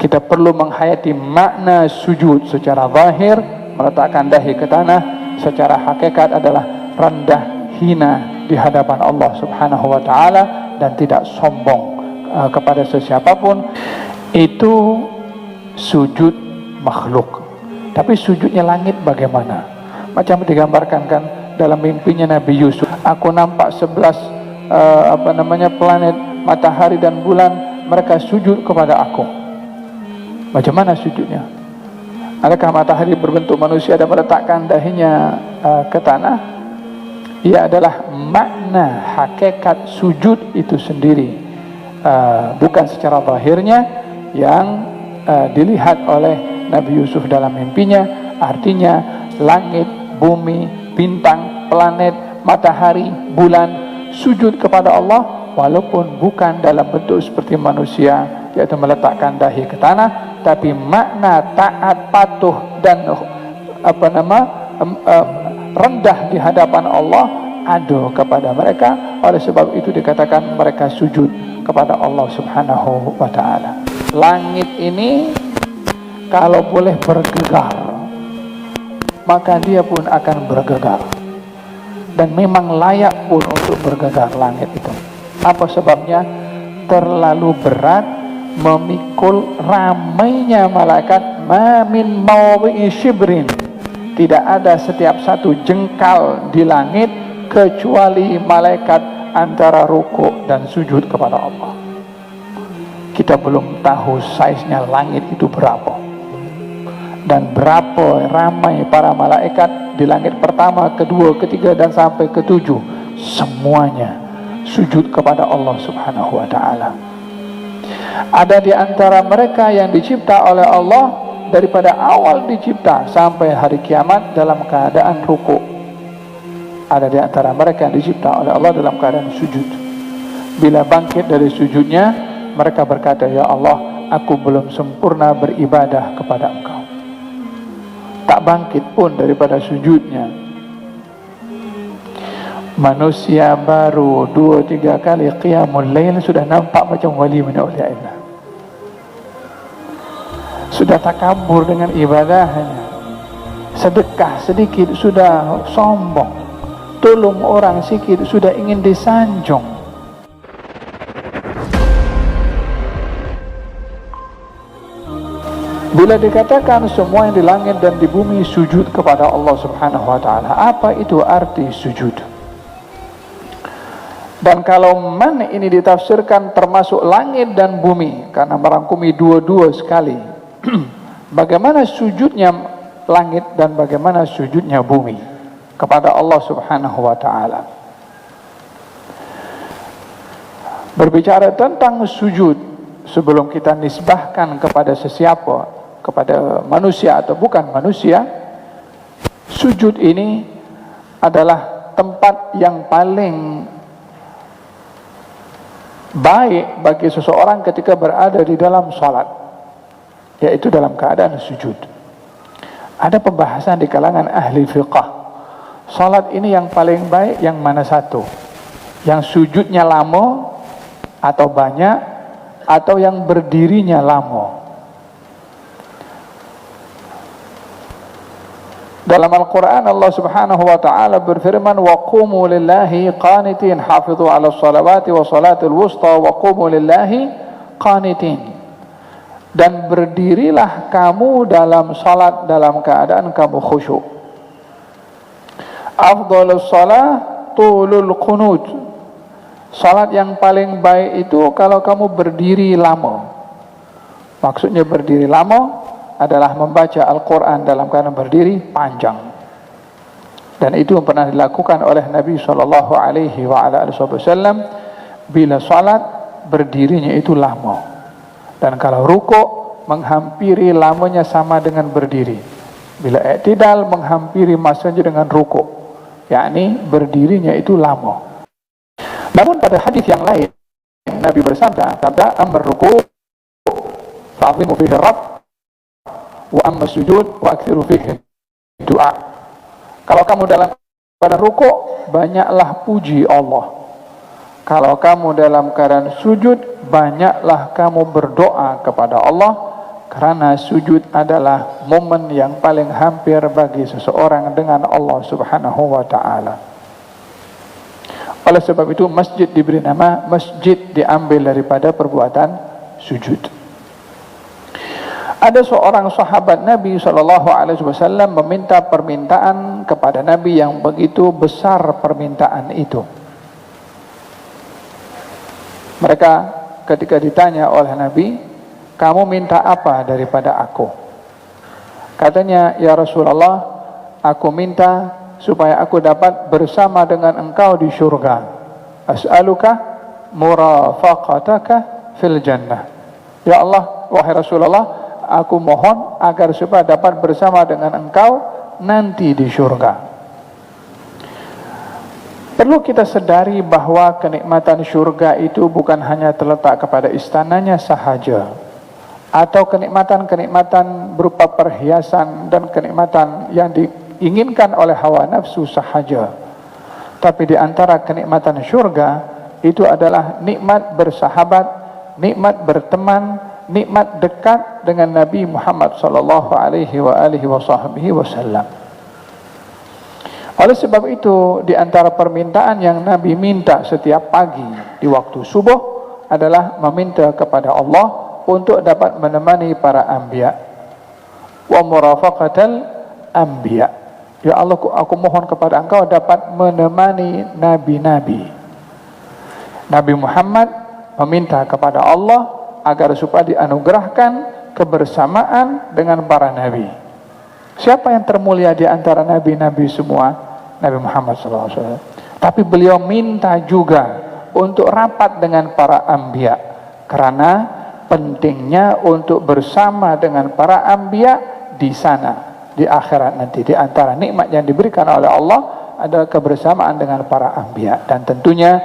Kita perlu menghayati makna sujud secara zahir, meletakkan dahi ke tanah, secara hakikat adalah rendah hina di hadapan Allah Subhanahu wa taala dan tidak sombong kepada sesiapapun. Itu sujud makhluk. Tapi sujudnya langit bagaimana? Macam digambarkan kan dalam mimpinya Nabi Yusuf, aku nampak 11 planet, matahari dan bulan, mereka sujud kepada aku. Macam mana sujudnya? Adakah matahari berbentuk manusia dan meletakkan dahinya ke tanah? Ia adalah makna hakikat sujud itu sendiri, bukan secara zahirnya yang dilihat oleh Nabi Yusuf dalam mimpinya. Artinya langit, bumi, bintang, planet, matahari, bulan sujud kepada Allah, walaupun bukan dalam bentuk seperti manusia, yaitu meletakkan dahi ke tanah, tapi makna taat, patuh dan rendah di hadapan Allah ada kepada mereka. Oleh sebab itu dikatakan mereka sujud kepada Allah Subhanahu wa taala. Langit ini kalau boleh bergegar, maka dia pun akan bergegar, dan memang layak pun untuk bergegar langit itu. Apa sebabnya? Terlalu berat memikul ramainya malaikat. Ma min mawdi'i shibrin, tidak ada setiap satu jengkal di langit kecuali malaikat antara rukuk dan sujud kepada Allah. Kita belum tahu saiznya langit itu berapa dan berapa ramai para malaikat di langit pertama, kedua, ketiga dan sampai ketujuh. Semuanya sujud kepada Allah Subhanahu wa taala. Ada di antara mereka yang dicipta oleh Allah daripada awal dicipta sampai hari kiamat dalam keadaan rukuk. Ada di antara mereka yang dicipta oleh Allah dalam keadaan sujud. Bila bangkit dari sujudnya, mereka berkata, ya Allah, aku belum sempurna beribadah kepada Engkau. Tak bangkit pun daripada sujudnya. Manusia baru 2-3 kali qiyamul lail sudah nampak macam wali min awliyaillah. Sudah takabur dengan ibadahnya. Sedekah sedikit sudah sombong. Tolong orang sikit sudah ingin disanjung. Bila dikatakan semua yang di langit dan di bumi sujud kepada Allah Subhanahu wa taala, apa itu arti sujud? Dan kalau man ini ditafsirkan termasuk langit dan bumi, karena merangkumi dua-dua sekali, bagaimana sujudnya langit dan bagaimana sujudnya bumi kepada Allah Subhanahu wa taala? Berbicara tentang sujud, sebelum kita nisbahkan kepada sesiapa, kepada manusia atau bukan manusia, sujud ini adalah tempat yang paling baik bagi seseorang ketika berada di dalam salat, yaitu dalam keadaan sujud. Ada pembahasan di kalangan ahli fiqh, salat ini yang paling baik yang mana satu? Yang sujudnya lama atau banyak, atau yang berdirinya lama? Dalam Al-Quran Allah Subhanahu wa ta'ala berfirman, wa qumu lillahi qanitin, hafidhu ala salawati wa salatul wusta wa qumu lillahi qanitin. Dan berdirilah kamu dalam salat dalam keadaan kamu khusyuk. Afdhalus salah tulul qunut. Salat yang paling baik itu kalau kamu berdiri lama. Maksudnya berdiri lama adalah membaca Al-Quran dalam keadaan berdiri panjang. Dan itu pernah dilakukan oleh Nabi SAW bila salat berdirinya itu lama. Dan kalau rukuk menghampiri lamanya sama dengan berdiri. Bila i'tidal menghampiri masanya dengan rukuk, yakni berdirinya itu lama. Namun pada hadis yang lain Nabi bersabda, amr rukuk fa'zimu fihi rabb wa amma sujud wa aktsiru fihi doa. Kalau kamu dalam keadaan rukuk, banyaklah puji Allah. Kalau kamu dalam keadaan sujud, banyaklah kamu berdoa kepada Allah. karena sujud adalah momen yang paling hampir bagi seseorang dengan Allah Subhanahu wa ta'ala. Oleh sebab itu masjid diberi nama masjid, diambil daripada perbuatan sujud. Ada seorang sahabat Nabi SAW meminta permintaan kepada Nabi yang begitu besar permintaan itu. Mereka ketika ditanya oleh Nabi, kamu minta apa daripada aku? Katanya, ya Rasulullah, aku minta supaya aku dapat bersama dengan engkau di syurga. As'aluka murafaqataka fil jannah. Ya Allah, wahai Rasulullah, aku mohon agar supaya dapat bersama dengan engkau nanti di syurga. Perlu kita sadari bahwa kenikmatan syurga itu bukan hanya terletak kepada istananya sahaja, atau kenikmatan-kenikmatan berupa perhiasan dan kenikmatan yang diinginkan oleh hawa nafsu sahaja. Tapi di antara kenikmatan syurga itu adalah nikmat bersahabat, nikmat berteman, nikmat dekat dengan Nabi Muhammad sallallahu alaihi wasallam. Oleh sebab itu, di antara permintaan yang Nabi minta setiap pagi di waktu subuh adalah meminta kepada Allah untuk dapat menemani para anbiya wa murafaqatal anbiya. Ya Allah, aku mohon kepada engkau dapat menemani nabi-nabi. Nabi Muhammad meminta kepada Allah agar supaya dianugerahkan kebersamaan dengan para nabi. Siapa yang termulia di antara nabi-nabi semua? Nabi Muhammad SAW. Tapi beliau minta juga untuk rapat dengan para anbiya, karena pentingnya untuk bersama dengan para anbiya di sana, di akhirat nanti. Di antara nikmat yang diberikan oleh Allah adalah kebersamaan dengan para anbiya. Dan tentunya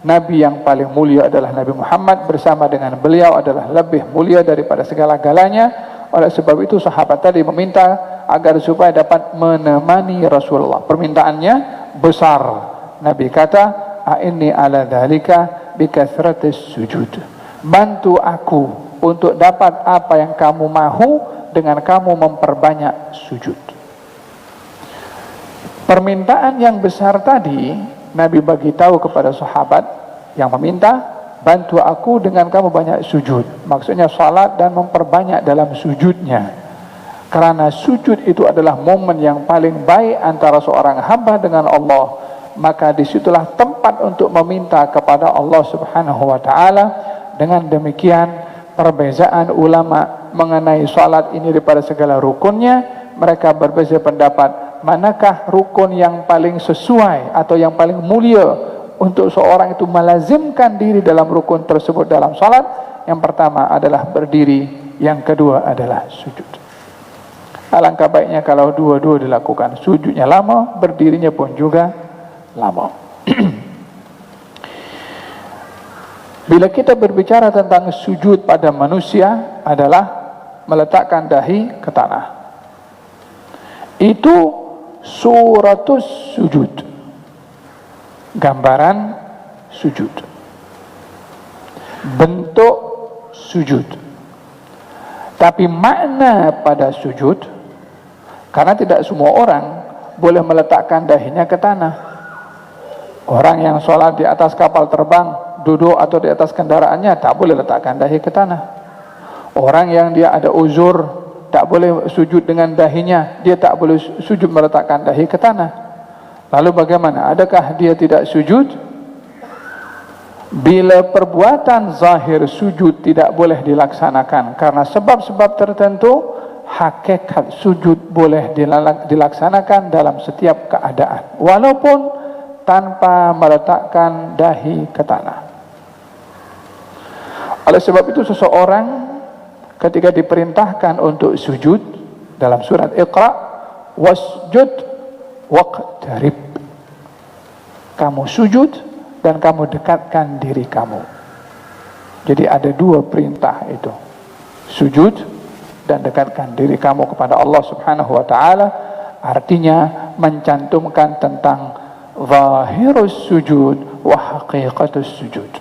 Nabi yang paling mulia adalah Nabi Muhammad, bersama dengan beliau adalah lebih mulia daripada segala-galanya. Oleh sebab itu sahabat tadi meminta agar supaya dapat menemani Rasulullah. Permintaannya besar. Nabi kata, "A'inni ala dzalika bikathratis sujud." Bantu aku untuk dapat apa yang kamu mahu dengan kamu memperbanyak sujud. Permintaan yang besar tadi Nabi bagi tahu kepada sahabat yang meminta, bantu aku dengan kamu banyak sujud. Maksudnya salat dan memperbanyak dalam sujudnya. Karena sujud itu adalah momen yang paling baik antara seorang hamba dengan Allah. Maka disitulah tempat untuk meminta kepada Allah Subhanahu wa ta'ala. Dengan demikian perbezaan ulama mengenai salat ini daripada segala rukunnya, mereka berbeza pendapat manakah rukun yang paling sesuai atau yang paling mulia untuk seorang itu melazimkan diri dalam rukun tersebut dalam salat. Yang pertama adalah berdiri, yang kedua adalah sujud. Alangkah baiknya kalau dua-dua dilakukan. Sujudnya lama, berdirinya pun juga lama. Bila kita berbicara tentang sujud pada manusia adalah meletakkan dahi ke tanah. Itu suratus sujud, gambaran sujud, bentuk sujud. Tapi makna pada sujud, karena tidak semua orang boleh meletakkan dahinya ke tanah. Orang yang sholat di atas kapal terbang, duduk atau di atas kendaraannya, tak boleh letakkan dahi ke tanah. Orang yang dia ada uzur, tak boleh sujud dengan dahinya, dia tak boleh sujud meletakkan dahi ke tanah. Lalu bagaimana? Adakah dia tidak sujud? Bila perbuatan zahir sujud tidak boleh dilaksanakan karena sebab-sebab tertentu, hakikat sujud boleh dilaksanakan dalam setiap keadaan, walaupun tanpa meletakkan dahi ke tanah. Oleh sebab itu seseorang ketika diperintahkan untuk sujud dalam surat Iqra, wasjud waqtarib, kamu sujud dan kamu dekatkan diri kamu. Jadi ada dua perintah itu, sujud dan dekatkan diri kamu kepada Allah Subhanahu wa ta'ala. Artinya mencantumkan tentang zahirus sujud wa haqiqatus sujud.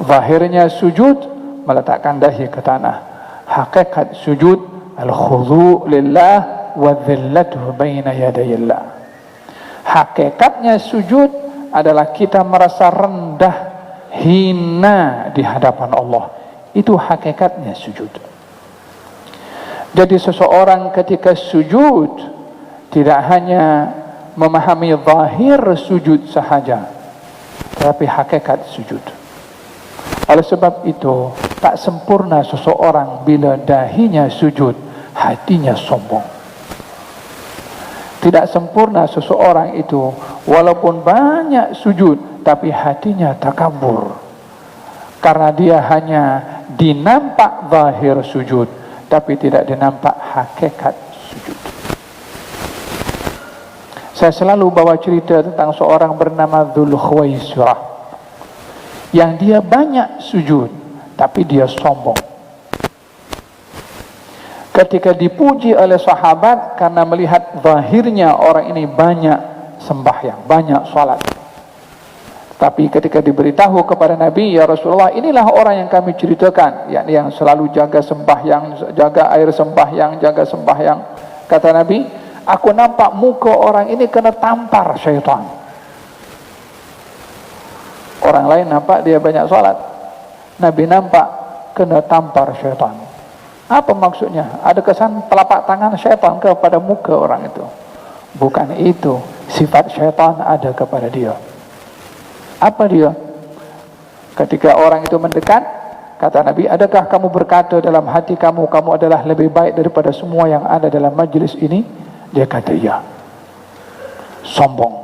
Zahirnya sujud meletakkan dahi ke tanah, Hakikat sujud al-khudu' lillah wa dhillatuhu baina yadayillah. Hakikatnya sujud adalah kita merasa rendah, hina di hadapan Allah. Itu hakikatnya sujud. Jadi seseorang ketika sujud tidak hanya memahami zahir sujud sahaja, tapi hakikat sujud. Oleh sebab itu, tak sempurna seseorang bila dahinya sujud, hatinya sombong. Tidak sempurna seseorang itu walaupun banyak sujud, tapi hatinya takabur. Karena dia hanya dinampak zahir sujud, tapi tidak dinampak hakikat sujud. Saya selalu bawa cerita tentang seorang bernama Dzul Khuwaisirah, yang dia banyak sujud, tapi dia sombong. Ketika dipuji oleh sahabat karena melihat zahirnya orang ini banyak sembahyang, banyak salat. Tapi ketika diberitahu kepada Nabi, ya Rasulullah, inilah orang yang kami ceritakan, yakni yang selalu jaga sembahyang, jaga air sembahyang, jaga sembahyang. Kata Nabi, aku nampak muka orang ini kena tampar syaitan. Orang lain nampak dia banyak salat, Nabi nampak kena tampar syaitan. Apa maksudnya? Ada kesan telapak tangan syaitan kepada muka orang itu? Bukan itu. Sifat syaitan ada kepada dia. Apa dia? Ketika orang itu mendekat, kata Nabi, adakah kamu berkata dalam hati kamu, kamu adalah lebih baik daripada semua yang ada dalam majlis ini? Dia kata iya. Sombong.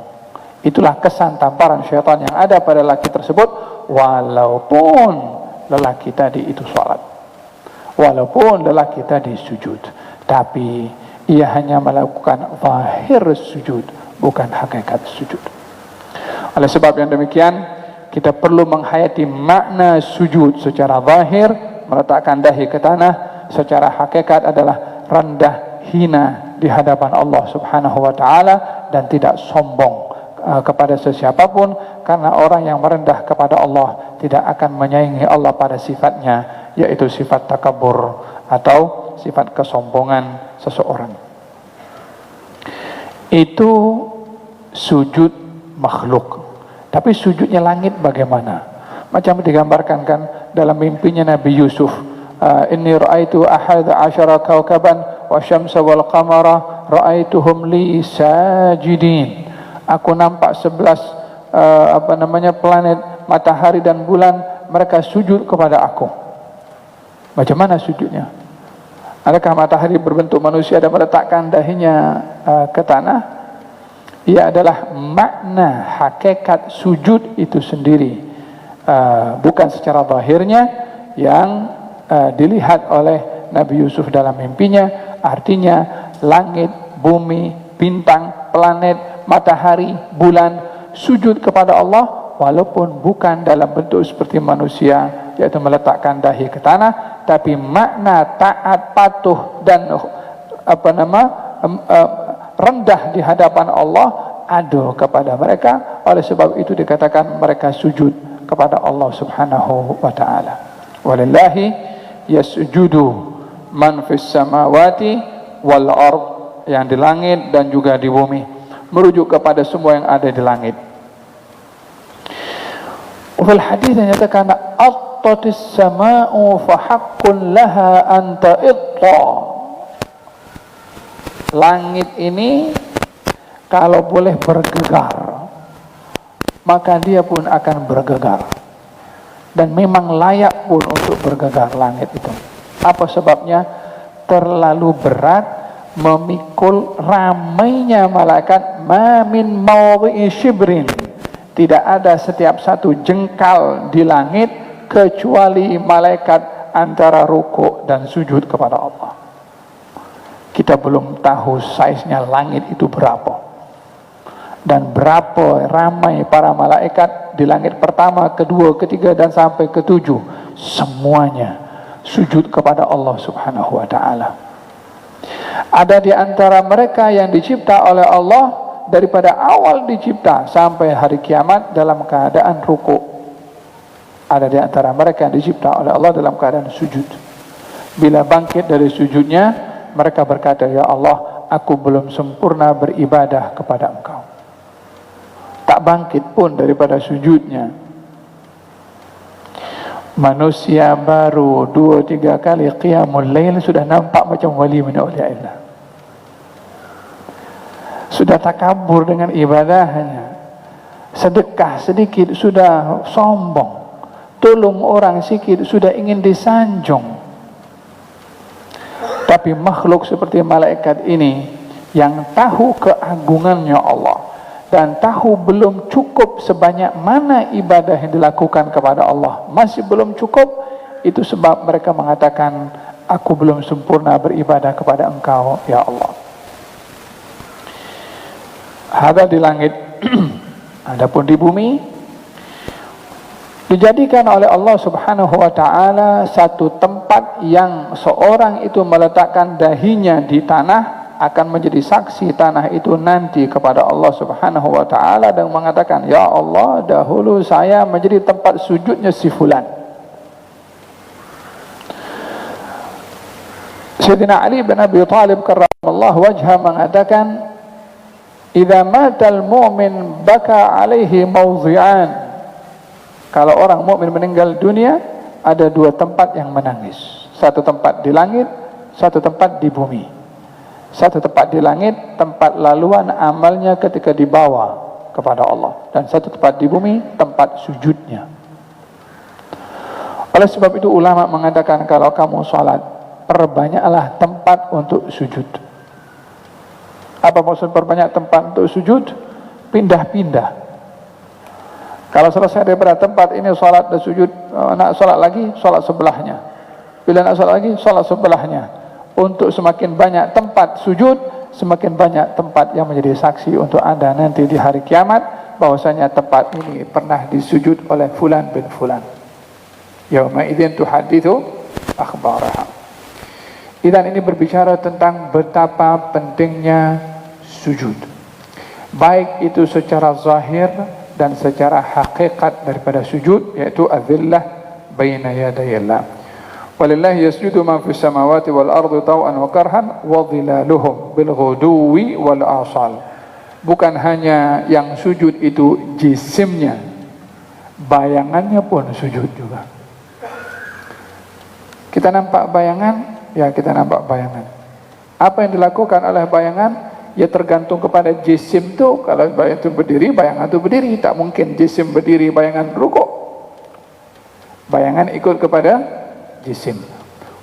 Itulah kesan tamparan syaitan yang ada pada lelaki tersebut, walaupun lelaki tadi itu salat, walaupun lelaki tadi sujud, tapi ia hanya melakukan zahir sujud, bukan hakikat sujud. Oleh sebab yang demikian, kita perlu menghayati makna sujud secara zahir, meletakkan dahi ke tanah. Secara hakikat adalah rendah, hina di hadapan Allah Subhanahu wa taala, dan tidak sombong kepada sesiapapun, karena orang yang merendah kepada Allah tidak akan menyaingi Allah pada sifatnya, yaitu sifat takabur atau sifat kesombongan seseorang. Itu sujud makhluk. Tapi sujudnya langit bagaimana? Macam digambarkan kan dalam mimpinya Nabi Yusuf, inni ra'aitu ahada asyara kaukaban wa syamsa wal qamara ra'aituhum li sajidin. Aku nampak 11 planet, matahari dan bulan, mereka sujud kepada aku. Macam mana sujudnya? Adakah matahari berbentuk manusia dan meletakkan dahinya ke tanah? Ia adalah makna hakikat sujud itu sendiri, bukan secara zahirnya yang dilihat oleh Nabi Yusuf dalam mimpinya. Artinya langit, bumi, bintang, planet, matahari, bulan sujud kepada Allah, walaupun bukan dalam bentuk seperti manusia, yaitu meletakkan dahi ke tanah, tapi makna taat, patuh dan rendah di hadapan Allah ada kepada mereka. Oleh sebab itu dikatakan mereka sujud kepada Allah Subhanahu wa taala. Walillahi yasjudu man fis samawati wal ard, yang di langit dan juga di bumi, merujuk kepada semua yang ada di langit. Fil hadis dinyatakan attatis sama'u fa haqqun laha an ta'itta. Langit ini kalau boleh bergegar, maka dia pun akan bergegar, dan memang layak pun untuk bergegar langit itu. Apa sebabnya? Terlalu berat memikul ramainya malaikat. Ma min mawdi'i shibrin, tidak ada setiap satu jengkal di langit kecuali malaikat antara rukuk dan sujud kepada Allah. Kita belum tahu saiznya langit itu berapa, dan berapa ramai para malaikat di langit pertama, kedua, ketiga, dan sampai ketujuh. Semuanya sujud kepada Allah Subhanahu wa ta'ala. Ada di antara mereka yang dicipta oleh Allah daripada awal dicipta sampai hari kiamat dalam keadaan rukuk. Ada di antara mereka yang dicipta oleh Allah dalam keadaan sujud. Bila bangkit dari sujudnya, mereka berkata, ya Allah, aku belum sempurna beribadah kepada Engkau. Tak bangkit pun daripada sujudnya. Manusia baru 2-3 kali qiyamul lail sudah nampak macam wali min awliyaillah. Sudah takabur dengan ibadahnya. Sedekah sedikit sudah sombong. Tolong orang sikit sudah ingin disanjung. Tapi makhluk seperti malaikat ini yang tahu keagungannya Allah dan tahu belum cukup sebanyak mana ibadah yang dilakukan kepada Allah, masih belum cukup, itu sebab mereka mengatakan, aku belum sempurna beribadah kepada Engkau ya Allah. Ada di langit, adapun di bumi dijadikan oleh Allah Subhanahu wa ta'ala satu tempat yang seorang itu meletakkan dahinya di tanah akan menjadi saksi tanah itu nanti kepada Allah Subhanahu wa ta'ala dan mengatakan, ya Allah, dahulu saya menjadi tempat sujudnya si fulan. Sayyidina Ali bin Abi Thalib karramallahu wajhah mengatakan, idza matal mu'min baka alaihi mawdhi'an. Kalau orang mukmin meninggal dunia, ada 2 tempat yang menangis. Satu tempat di langit, satu tempat di bumi. Satu tempat di langit, tempat laluan amalnya ketika dibawa kepada Allah. Dan satu tempat di bumi, tempat sujudnya. Oleh sebab itu ulama mengatakan, kalau kamu sholat, perbanyaklah tempat untuk sujud. Apa maksud perbanyak tempat untuk sujud? Pindah-pindah. Kalau selesai daripada tempat ini sholat dan sujud, nak sholat lagi, sholat sebelahnya. Bila nak sholat lagi, sholat sebelahnya. Untuk semakin banyak tempat sujud, semakin banyak tempat yang menjadi saksi untuk Anda nanti di hari kiamat, bahwasanya tempat ini pernah disujud oleh fulan bin fulan. Yauma idzin tuhaditsu akhbaraha. Dan ini berbicara tentang betapa pentingnya sujud. Baik itu secara zahir dan secara hakikat daripada sujud, yaitu adzillah baina yadayillah. Walillahi yasjudu man fis samawati wal ardi taw'an wa karhan wa dhilaluhum bil ghuduwi wal asal. Bukan hanya yang sujud itu jisimnya, bayangannya pun sujud juga. Kita nampak bayangan, ya kita nampak bayangan. Apa yang dilakukan oleh bayangan? Ya tergantung kepada jisim tu. Kalau bayangan itu berdiri, bayangan itu berdiri. Tak mungkin jisim berdiri, bayangan rukuk. Bayangan ikut kepada jisim.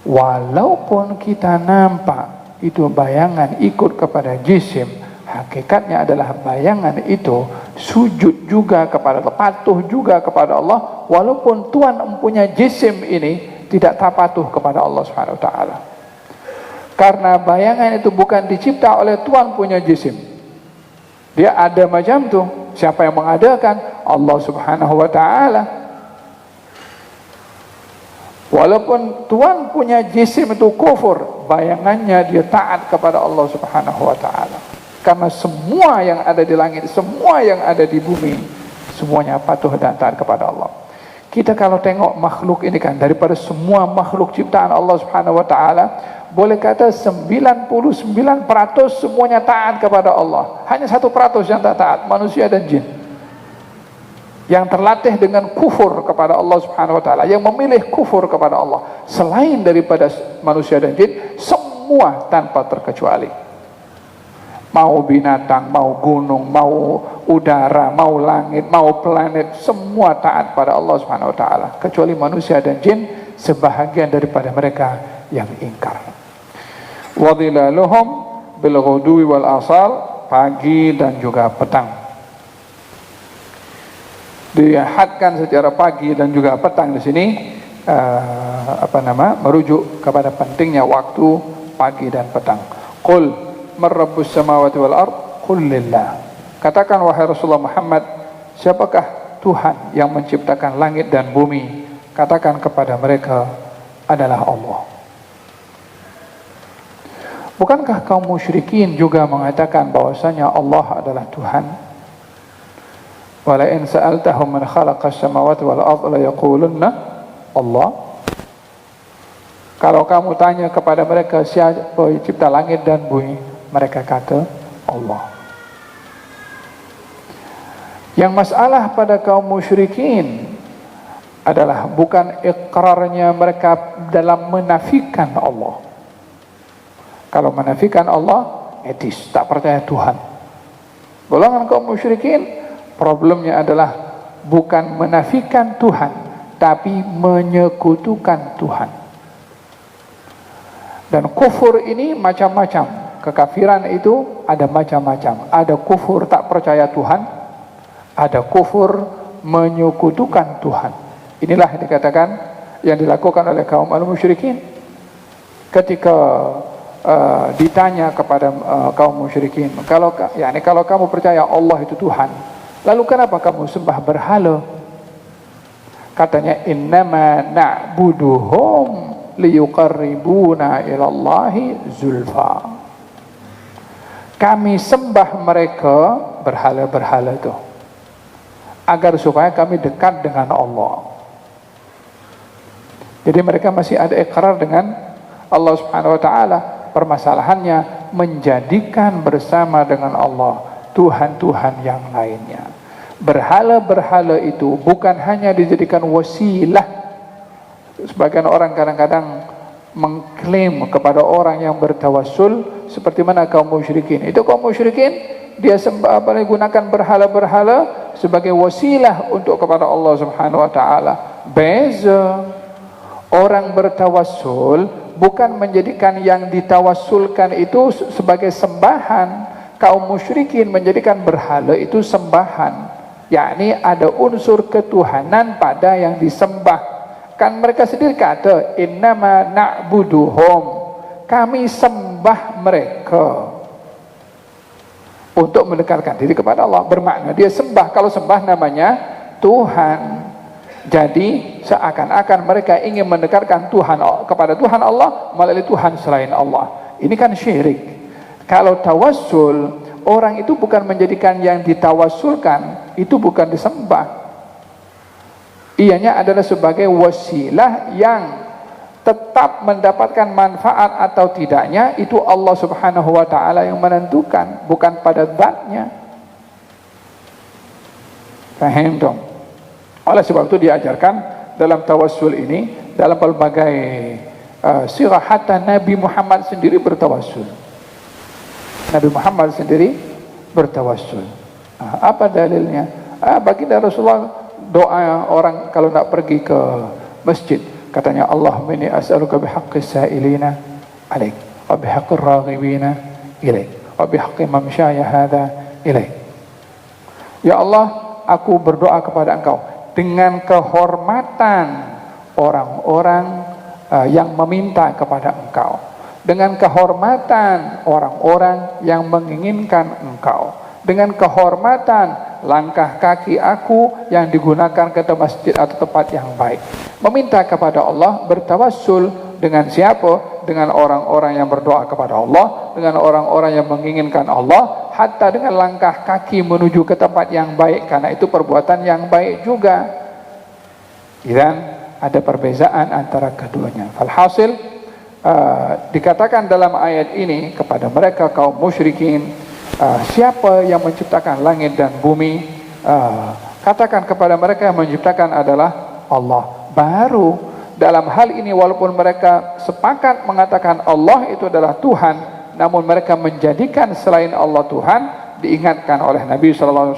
Walaupun kita nampak itu bayangan ikut kepada jisim, hakikatnya adalah bayangan itu sujud juga kepada Allah, patuh juga kepada Allah. Walaupun Tuhan mempunyai jisim ini, tidak tak patuh kepada Allah Subhanahu wa ta'ala. Karena bayangan itu bukan dicipta oleh Tuhan punya jisim. Dia ada macam tu. Siapa yang mengadakan? Allah Subhanahu wa ta'ala. Walaupun Tuhan punya jisim itu kufur, bayangannya dia taat kepada Allah Subhanahu wa ta'ala. Karena semua yang ada di langit, semua yang ada di bumi, semuanya patuh dan taat kepada Allah. Kita kalau tengok makhluk ini kan, daripada semua makhluk ciptaan Allah Subhanahu wa ta'ala, boleh kata 99% semuanya taat kepada Allah. Hanya 1% yang tak taat, manusia dan jin. Yang terlatih dengan kufur kepada Allah Subhanahu wa ta'ala, yang memilih kufur kepada Allah. Selain daripada manusia dan jin, semua tanpa terkecuali. Mau binatang, mau gunung, mau udara, mau langit, mau planet, semua taat pada Allah Subhanahu wa ta'ala. Kecuali manusia dan jin, sebahagian daripada mereka yang ingkar. Wa dhilaluhum bil ghuduwi wal asal, pagi dan juga petang. Dihadkan secara pagi dan juga petang di sini merujuk kepada pentingnya waktu pagi dan petang. Qul man rabbus samawati wal ard, qul lillah. Katakan wahai Rasulullah Muhammad, siapakah Tuhan yang menciptakan langit dan bumi? Katakan kepada mereka, adalah Allah. Bukankah kaum musyrikin juga mengatakan bahwasanya Allah adalah Tuhan? Wala in sa'altahum man khalaqas samawati wal ardh la yaqulunna Allah. Kalau kamu tanya kepada mereka siapa pencipta langit dan bumi, mereka kata Allah. Yang masalah pada kaum musyrikin adalah bukan ikrarnya mereka dalam menafikan Allah. Kalau menafikan Allah, etis, tak percaya Tuhan. Golongan kaum musyrikin problemnya adalah bukan menafikan Tuhan, tapi menyekutukan Tuhan. Dan kufur ini macam-macam. Kekafiran itu ada macam-macam. Ada kufur tak percaya Tuhan, ada kufur menyekutukan Tuhan. Inilah yang dikatakan yang dilakukan oleh kaum al-musyrikin. Ketika ditanya kepada kaum musyrikin, kalau kamu percaya Allah itu Tuhan, lalu kenapa kamu sembah berhala? Katanya, innama na'buduhum liyuqarribuna ilallahi zulfa. Kami sembah mereka, berhala-berhala itu, agar supaya kami dekat dengan Allah. Jadi mereka masih ada ikrar dengan Allah Subhanahu wa taala. Permasalahannya menjadikan bersama dengan Allah Tuhan-Tuhan yang lainnya. Berhala-berhala itu bukan hanya dijadikan wasilah. Sebagian orang kadang-kadang mengklaim kepada orang yang bertawassul seperti mana kaum musyrikin. Itu kaum musyrikin, dia gunakan berhala-berhala sebagai wasilah untuk kepada Allah Subhanahu wa taala. Beza. Orang bertawassul bukan menjadikan yang ditawassulkan itu sebagai sembahan. Kaum musyrikin menjadikan berhala itu sembahan, yakni ada unsur ketuhanan pada yang disembah. Kan mereka sendiri kata, innama na'buduhum, kami sembah mereka untuk mendekatkan diri kepada Allah. Bermakna dia sembah, kalau sembah namanya Tuhan. Jadi seakan-akan mereka ingin mendekatkan Tuhan kepada Tuhan Allah melalui Tuhan selain Allah. Ini kan syirik. Kalau tawassul, orang itu bukan menjadikan yang ditawassulkan itu bukan disembah. Ianya adalah sebagai wasilah yang tetap mendapatkan manfaat atau tidaknya itu Allah Subhanahu wa taala yang menentukan, bukan pada zatnya. Paham dong? Oleh sebab itu diajarkan dalam tawassul ini, dalam pelbagai sirah, hatta Nabi Muhammad sendiri bertawassul. Nabi Muhammad sendiri bertawassul. Apa dalilnya? Baginda Rasulullah doa orang kalau nak pergi ke masjid, katanya, Allahumma inni as'aluka bihaqqis sa'ilina alaik, wa bihaqqir raghibina ilaik, wa bihaqqi mamsyaya hadha ilaik. Ya Allah, aku berdoa kepada Engkau dengan kehormatan orang-orang yang meminta kepada Engkau, dengan kehormatan orang-orang yang menginginkan Engkau, dengan kehormatan langkah kaki aku yang digunakan ke masjid atau tempat yang baik. Meminta kepada Allah, bertawassul dengan siapa? Dengan orang-orang yang berdoa kepada Allah, dengan orang-orang yang menginginkan Allah, hatta dengan langkah kaki menuju ke tempat yang baik, karena itu perbuatan yang baik juga. Dan ada perbezaan antara keduanya. Falhasil dikatakan dalam ayat ini kepada mereka kaum musyrikin, siapa yang menciptakan langit dan bumi? Katakan kepada mereka yang menciptakan adalah Allah. Baru dalam hal ini walaupun mereka sepakat mengatakan Allah itu adalah Tuhan, namun mereka menjadikan selain Allah Tuhan. Diingatkan oleh Nabi SAW,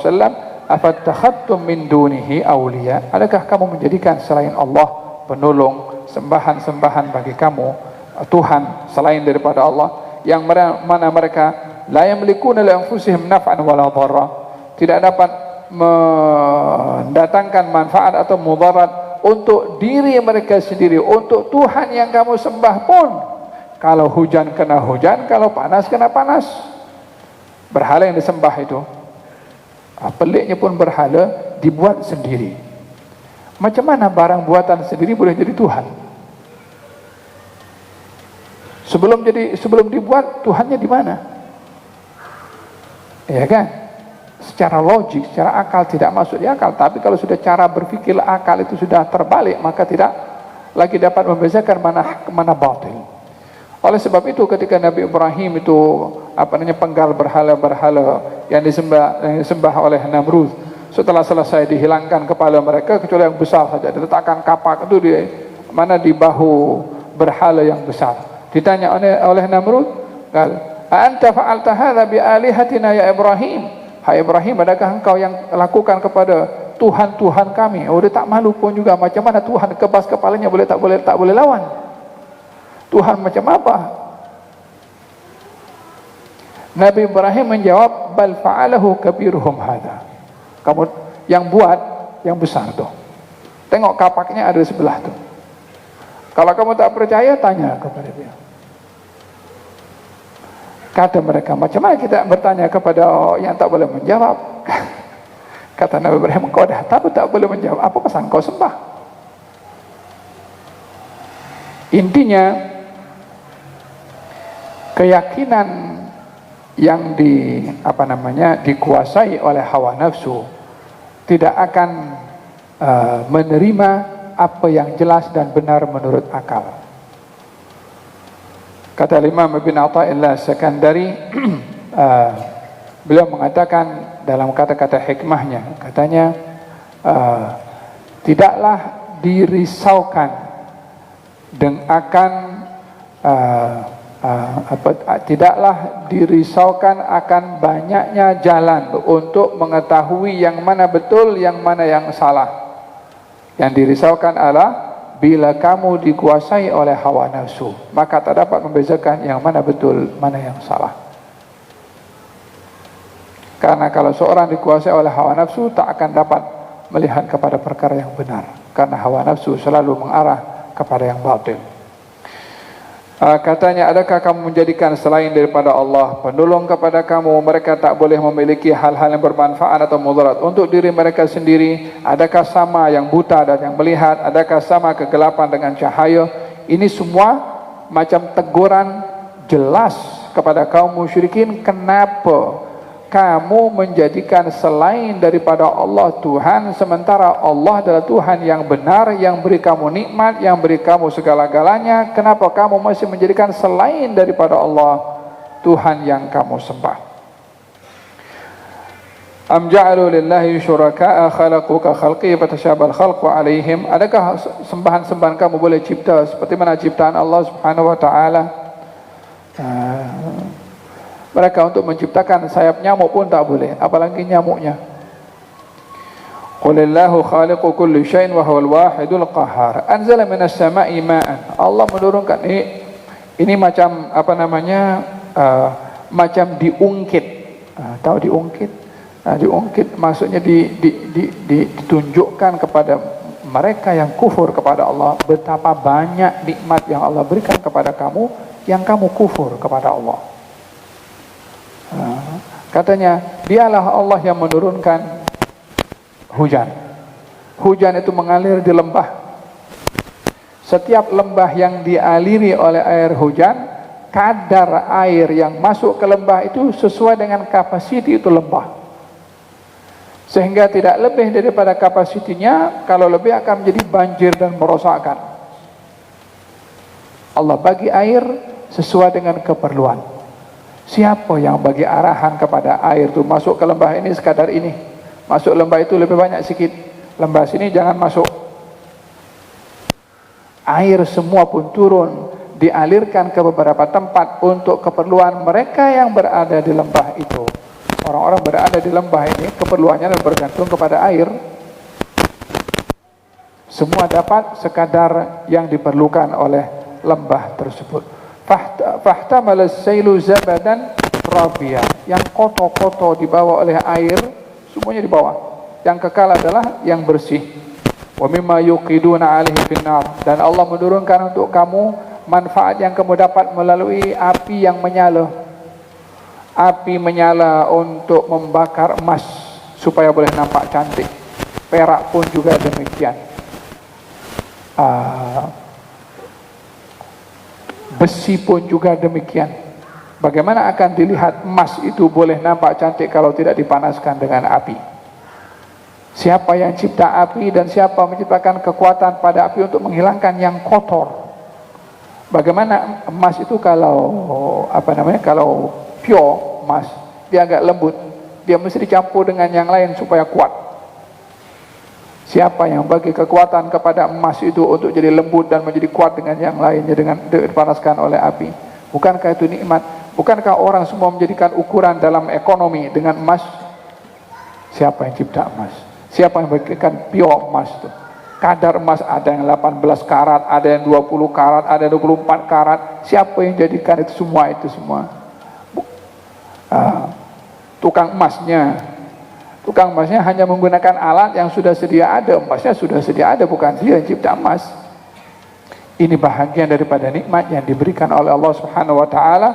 afattakhadtum min dunihi awliya, adakah kamu menjadikan selain Allah penolong, sembahan-sembahan bagi kamu, Tuhan selain daripada Allah, yang mana mereka la yamlikuna li anfusihim naf'an wala dharra, tidak dapat mendatangkan manfaat atau mudarat untuk diri mereka sendiri. Untuk Tuhan yang kamu sembah pun, kalau hujan kena hujan, kalau panas kena panas. Berhala yang disembah itu, peliknya pun berhala dibuat sendiri. Macam mana barang buatan sendiri boleh jadi Tuhan? Sebelum dibuat, Tuhannya di mana? Ya kan? Secara logik, secara akal tidak masuk di akal. Tapi kalau sudah cara berpikir akal itu sudah terbalik, maka tidak lagi dapat membezakan mana batil. Oleh sebab itu ketika Nabi Ibrahim itu penggal berhala-berhala yang disembah oleh Namrud, setelah selesai dihilangkan kepala mereka kecuali yang besar saja, diletakkan kapak itu di bahu berhala yang besar. Ditanya oleh Namrud, "Anta fa'alta hadza bi alihatina ya Ibrahim?" Hai Ibrahim, adakah engkau yang lakukan kepada Tuhan-Tuhan kami? Oh, dia tak malu pun juga. Macam mana Tuhan kebas kepalanya tak boleh lawan? Tuhan macam apa? Nabi Ibrahim menjawab, "Bal fa'alahu kabiruhum hadza." Kamu yang buat yang besar tuh. Tengok kapaknya ada di sebelah tuh. Kalau kamu tak percaya, tanya kepada dia. Kata mereka, macam mana kita bertanya kepada yang tak boleh menjawab? Kata Nabi Ibrahim, kau dah tahu tak boleh menjawab, apa pasal kau sembah? Intinya, keyakinan yang dikuasai oleh hawa nafsu tidak akan menerima apa yang jelas dan benar menurut akal. Kata Imam Ibn Athaillah Sekandari, beliau mengatakan dalam kata-kata hikmahnya, katanya, tidaklah dirisaukan akan banyaknya jalan untuk mengetahui yang mana betul, yang mana yang salah. Yang dirisaukan adalah bila kamu dikuasai oleh hawa nafsu, maka tak dapat membezakan yang mana betul, mana yang salah. Karena kalau seorang dikuasai oleh hawa nafsu, tak akan dapat melihat kepada perkara yang benar. Karena hawa nafsu selalu mengarah kepada yang batil. Katanya, adakah kamu menjadikan selain daripada Allah penolong kepada kamu? Mereka tak boleh memiliki hal-hal yang bermanfaat atau mudarat untuk diri mereka sendiri. Adakah sama yang buta dan yang melihat? Adakah sama kegelapan dengan cahaya? Ini semua macam teguran jelas kepada kaum musyrikin. Kenapa kamu menjadikan selain daripada Allah Tuhan, sementara Allah adalah Tuhan yang benar, yang beri kamu nikmat, yang beri kamu segala-galanya? Kenapa kamu masih menjadikan selain daripada Allah Tuhan yang kamu sembah? Am ja'alu lillahi syuraka'a khalaqu ka khalqi fatashabal khalqu alaihim. Adakah sembahan-sembahan kamu boleh cipta seperti mana ciptaan Allah Subhanahu wa taala? Mereka untuk menciptakan sayap nyamuk pun tak boleh, apalagi nyamuknya. Qulillahu khaliqu kulli syai'in wa huwal wahidul qahhar. Anzala minas sama'i ma'an. Allah menurunkan ini macam macam diungkit. Tahu diungkit? Diungkit maksudnya ditunjukkan kepada mereka yang kufur kepada Allah betapa banyak nikmat yang Allah berikan kepada kamu yang kamu kufur kepada Allah. Katanya, dialah Allah yang menurunkan hujan. Hujan itu mengalir di lembah. Setiap lembah yang dialiri oleh air hujan, kadar air yang masuk ke lembah itu sesuai dengan kapasiti itu lembah. Sehingga tidak lebih daripada kapasitinya. Kalau lebih akan menjadi banjir dan merosakkan. Allah bagi air sesuai dengan keperluan. Siapa yang bagi arahan kepada air itu masuk ke lembah ini sekadar ini, masuk lembah itu lebih banyak sikit, lembah sini jangan masuk. Air semua pun turun, dialirkan ke beberapa tempat untuk keperluan mereka yang berada di lembah itu. Orang-orang berada di lembah ini keperluannya bergantung kepada air. Semua dapat sekadar yang diperlukan oleh lembah tersebut. Fahtamal as-sailu zabadan rabiya. Yang kotor-kotor dibawa oleh air, semuanya dibawa. Yang kekal adalah yang bersih. Wa mimma yuqiduna alaihi finnar. Dan Allah menurunkan untuk kamu manfaat yang kamu dapat melalui api yang menyala. Api menyala untuk membakar emas supaya boleh nampak cantik. Perak pun juga demikian. Besi pun juga demikian. Bagaimana akan dilihat emas itu boleh nampak cantik kalau tidak dipanaskan dengan api? Siapa yang cipta api dan siapa menciptakan kekuatan pada api untuk menghilangkan yang kotor. Bagaimana emas itu kalau kalau pure emas, dia agak lembut, dia mesti dicampur dengan yang lain supaya kuat. Siapa yang bagi kekuatan kepada emas itu untuk jadi lembut dan menjadi kuat dengan yang lainnya dengan dipanaskan oleh api? Bukankah itu nikmat? Bukankah orang semua menjadikan ukuran dalam ekonomi dengan emas? Siapa yang cipta emas? Siapa yang bagikan pure emas itu? Kadar emas ada yang 18 karat, ada yang 20 karat, ada yang 24 karat. Siapa yang jadikan itu semua? Tukang emasnya hanya menggunakan alat yang sudah sedia ada. Emasnya sudah sedia ada, bukan dia yang cipta emas. Ini bahagian daripada nikmat yang diberikan oleh Allah Subhanahu wa taala.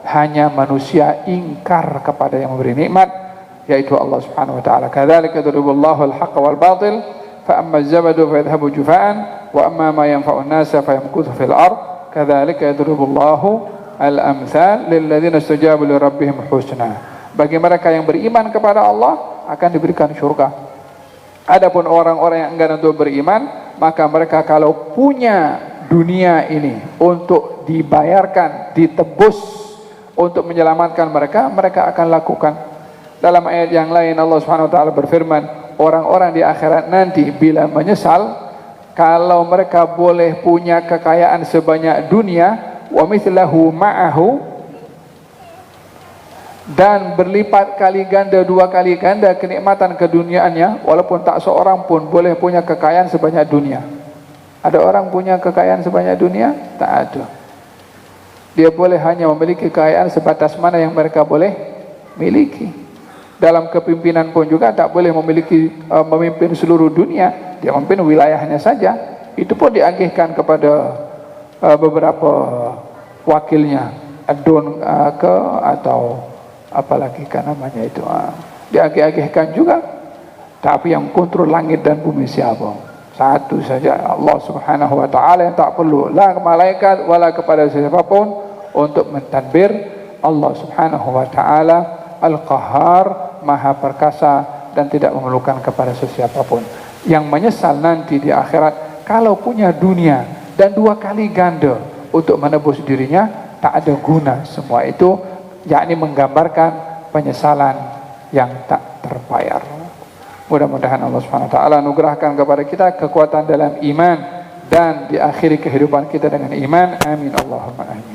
Hanya manusia ingkar kepada yang memberi nikmat, yaitu Allah Subhanahu wa taala. Kadzalika yadribullahu al-haqqa wal batil, fa amma az-zabadu fa yadhhabu jufaan, wa amma ma yanfa'u an-nasa fa yamkuthu fil ard. Kadzalika yadribullahu al-amthal lil ladzina istajabu li rabbihim husna. Bagi mereka yang beriman kepada Allah akan diberikan syurga. Adapun orang-orang yang enggan untuk beriman, maka mereka kalau punya dunia ini untuk dibayarkan, ditebus untuk menyelamatkan mereka, mereka akan lakukan. Dalam ayat yang lain Allah Subhanahu wa taala berfirman, orang-orang di akhirat nanti bila menyesal kalau mereka boleh punya kekayaan sebanyak dunia, wa mithlahu ma'ahu, dan berlipat kali ganda, 2 kali ganda kenikmatan keduniaannya, walaupun tak seorang pun boleh punya kekayaan sebanyak dunia. Ada orang punya kekayaan sebanyak dunia? Tak ada. Dia boleh hanya memiliki kekayaan sebatas mana yang mereka boleh miliki. Dalam kepimpinan pun juga tak boleh memimpin seluruh dunia. Dia memimpin wilayahnya saja. Itu pun diagihkan kepada beberapa wakilnya, adun atau apalagi kan namanya itu, diagih-agihkan juga. Tapi yang kontrol langit dan bumi siapa? Satu saja, Allah Subhanahu wa taala, yang tak perlu la malaikat wala kepada siapapun untuk mentadbir. Allah Subhanahu wa taala Al-Qahhar, Maha Perkasa dan tidak memerlukan kepada sesiapapun. Yang menyesal nanti di akhirat kalau punya dunia dan 2 kali ganda untuk menebus dirinya, tak ada guna semua itu, yakni menggambarkan penyesalan yang tak terbayar. Mudah-mudahan Allah Subhanahu wa taala anugerahkan kepada kita kekuatan dalam iman dan diakhiri kehidupan kita dengan iman. Amin Allahumma amin.